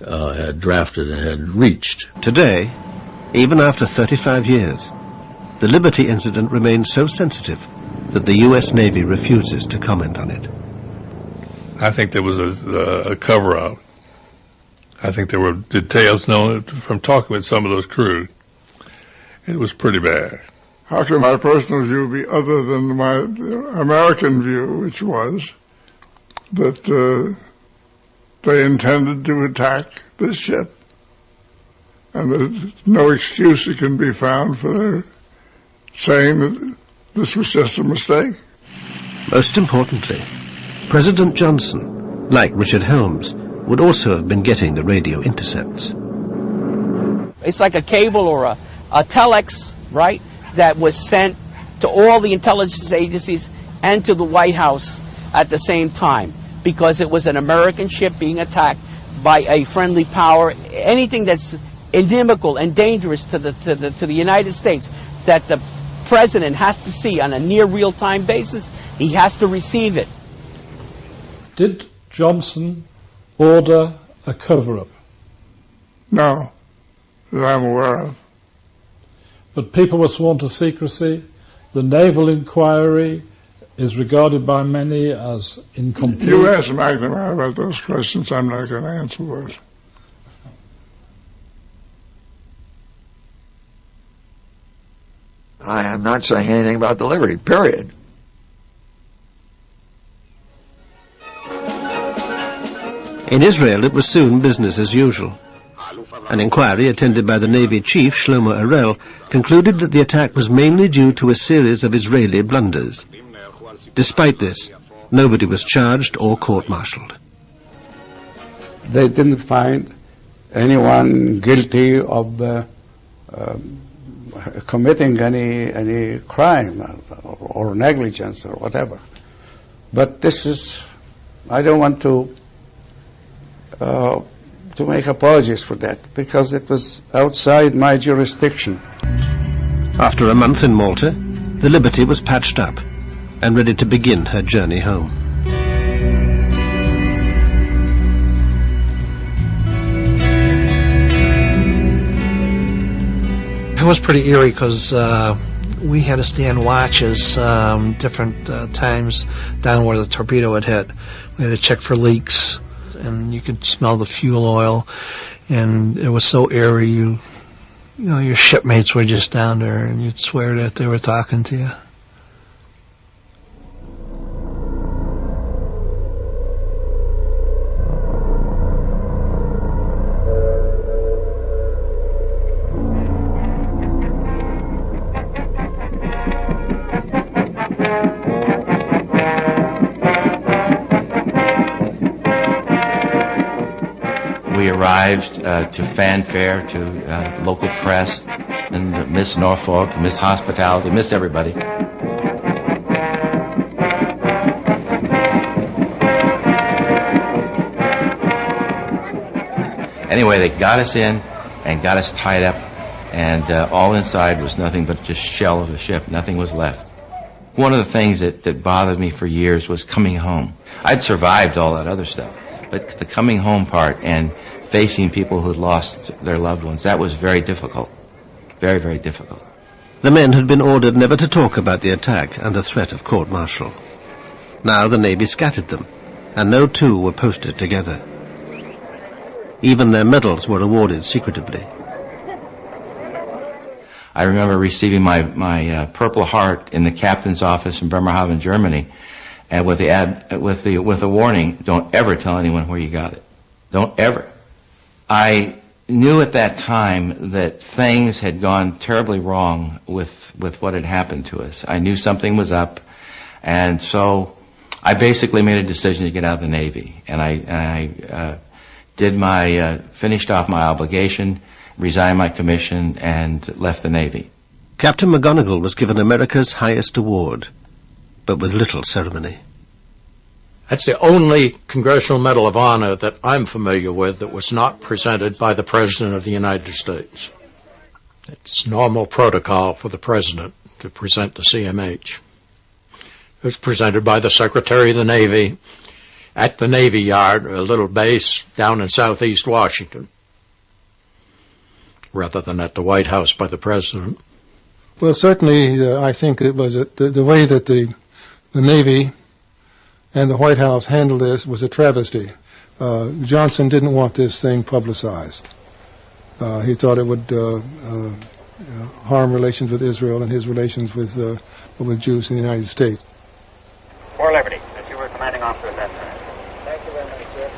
had drafted and had reached. Today, even after 35 years, the Liberty incident remains so sensitive that the U.S. Navy refuses to comment on it. I think there was a cover-up. I think there were details known from talking with some of those crew. It was pretty bad. How can my personal view be other than my American view, which was that they intended to attack this ship, and there's no excuse that can be found for their saying that this was just a mistake? Most importantly, President Johnson, like Richard Helms, would also have been getting the radio intercepts. It's like a cable or a telex, right, that was sent to all the intelligence agencies and to the White House at the same time, because it was an American ship being attacked by a friendly power. Anything that's inimical and dangerous to the United States that the president has to see on a near real-time basis, he has to receive it. Did Johnson order a cover-up? No, that I'm aware of. But people were sworn to secrecy. The naval inquiry is regarded by many as incomplete. You ask McNamara about those questions, I'm not going to answer those. I am not saying anything about the Liberty, period. In Israel, it was soon business as usual. An inquiry attended by the Navy chief, Shlomo Arel, concluded that the attack was mainly due to a series of Israeli blunders. Despite this, nobody was charged or court-martialed. They didn't find anyone guilty of committing any crime or negligence or whatever. But this is, I don't want to make apologies for that, because it was outside my jurisdiction. After a month in Malta, the Liberty was patched up and ready to begin her journey home. It was pretty eerie because we had to stand watches different times down where the torpedo had hit. We had to check for leaks, and you could smell the fuel oil, and it was so eerie. You know, your shipmates were just down there, and you'd swear that they were talking to you. We arrived to fanfare, to local press, and Miss Norfolk, Miss Hospitality, Miss everybody. Anyway, they got us in and got us tied up, and all inside was nothing but just shell of a ship. Nothing was left. One of the things that bothered me for years was coming home. I'd survived all that other stuff, but the coming home part and facing people who'd lost their loved ones, that was very difficult. Very, very difficult. The men had been ordered never to talk about the attack under threat of court-martial. Now the Navy scattered them, and no two were posted together. Even their medals were awarded secretively. I remember receiving my Purple Heart in the captain's office in Bremerhaven, Germany, and with the warning, don't ever tell anyone where you got it. Don't ever. I knew at that time that things had gone terribly wrong with what had happened to us. I knew something was up, and so I basically made a decision to get out of the Navy. And I finished off my obligation, resigned my commission, and left the Navy. Captain McGonigal was given America's highest award, but with little ceremony. That's the only Congressional Medal of Honor that I'm familiar with that was not presented by the President of the United States. It's normal protocol for the President to present the CMH. It was presented by the Secretary of the Navy, at the Navy Yard, a little base down in southeast Washington, rather than at the White House by the President. Well, certainly, I think it was the way that the Navy and the White House handled this was a travesty. Johnson didn't want this thing publicized. He thought it would harm relations with Israel and his relations with Jews in the United States. For Liberty, that you were commanding officer at that time. Thank you very much, sir.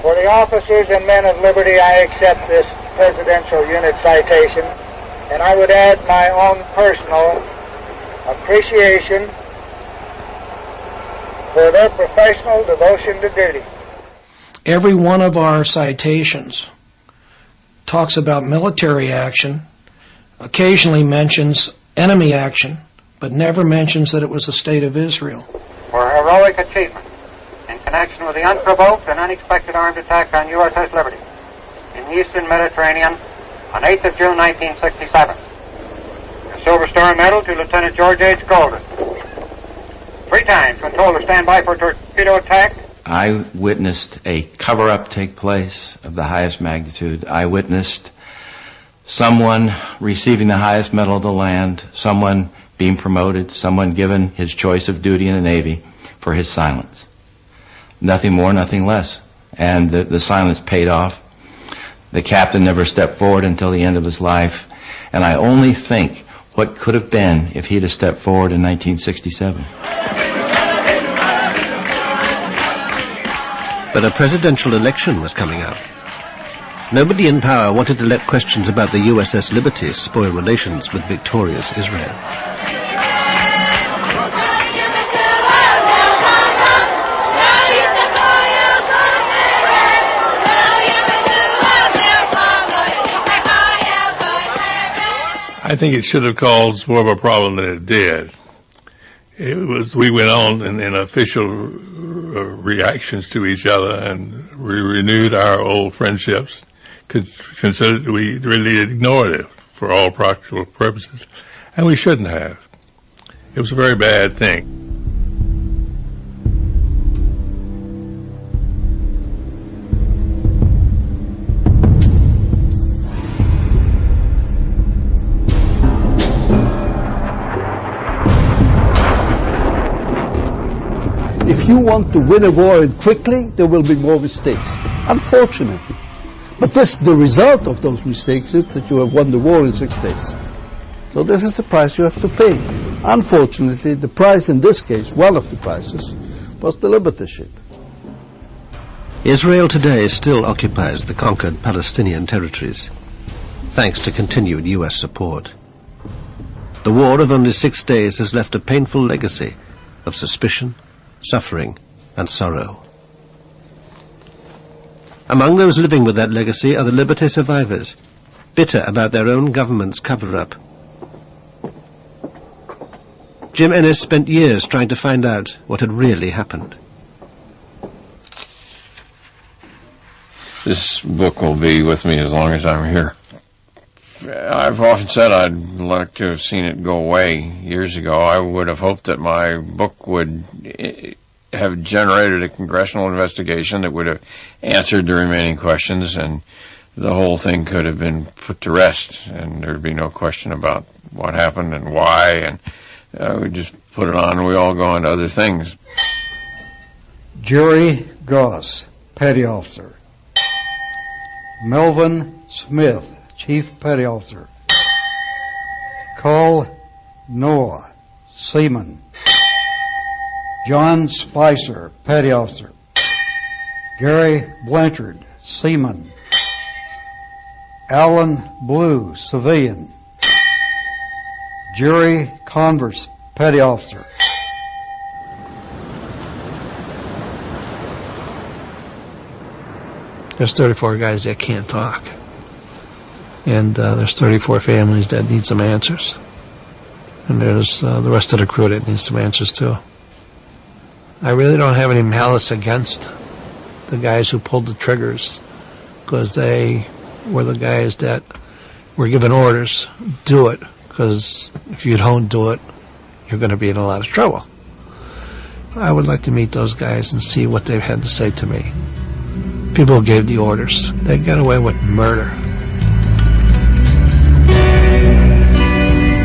For the officers and men of Liberty, I accept this Presidential Unit citation, and I would add my own personal appreciation for their professional devotion to duty. Every one of our citations talks about military action, occasionally mentions enemy action, but never mentions that it was the State of Israel. For heroic achievement in connection with the unprovoked and unexpected armed attack on USS Liberty in the Eastern Mediterranean on 8th of June, 1967. The Silver Star Medal to Lieutenant George H. Golden. 3 times when told to stand by for torpedo attack. I witnessed a cover-up take place of the highest magnitude. I witnessed someone receiving the highest medal of the land, someone being promoted, someone given his choice of duty in the Navy for his silence. Nothing more, nothing less. And the silence paid off. The captain never stepped forward until the end of his life. And I only think what could have been if he'd have stepped forward in 1967. But a presidential election was coming up. Nobody in power wanted to let questions about the USS Liberty spoil relations with victorious Israel. I think it should have caused more of a problem than it did. We went on in official reactions to each other, and we renewed our old friendships. Considered we really ignored it for all practical purposes, and we shouldn't have. It was a very bad thing. If you want to win a war quickly, there will be more mistakes, unfortunately. But the result of those mistakes is that you have won the war in 6 days. So this is the price you have to pay. Unfortunately, the price in this case, one of the prices, was the Liberty ship. Israel today still occupies the conquered Palestinian territories, thanks to continued U.S. support. The war of only 6 days has left a painful legacy of suspicion, suffering, and sorrow. Among those living with that legacy are the Liberty survivors, bitter about their own government's cover-up. Jim Ennis spent years trying to find out what had really happened. This book will be with me as long as I'm here. I've often said I'd like to have seen it go away years ago. I would have hoped that my book would have generated a congressional investigation that would have answered the remaining questions, and the whole thing could have been put to rest, and there'd be no question about what happened and why, and we just put it on and we all go on to other things. Jerry Goss, Petty Officer. Melvin Smith, Chief Petty Officer. Carl Noah, Seaman. John Spicer, Petty Officer. Gary Blanchard, Seaman. Alan Blue, Civilian. Jerry Converse, Petty Officer. There's 34 guys that can't talk. And there's 34 families that need some answers. And there's the rest of the crew that needs some answers too. I really don't have any malice against the guys who pulled the triggers, because they were the guys that were given orders, do it, because if you don't do it, you're going to be in a lot of trouble. I would like to meet those guys and see what they had to say to me. People who gave the orders. They got away with murder.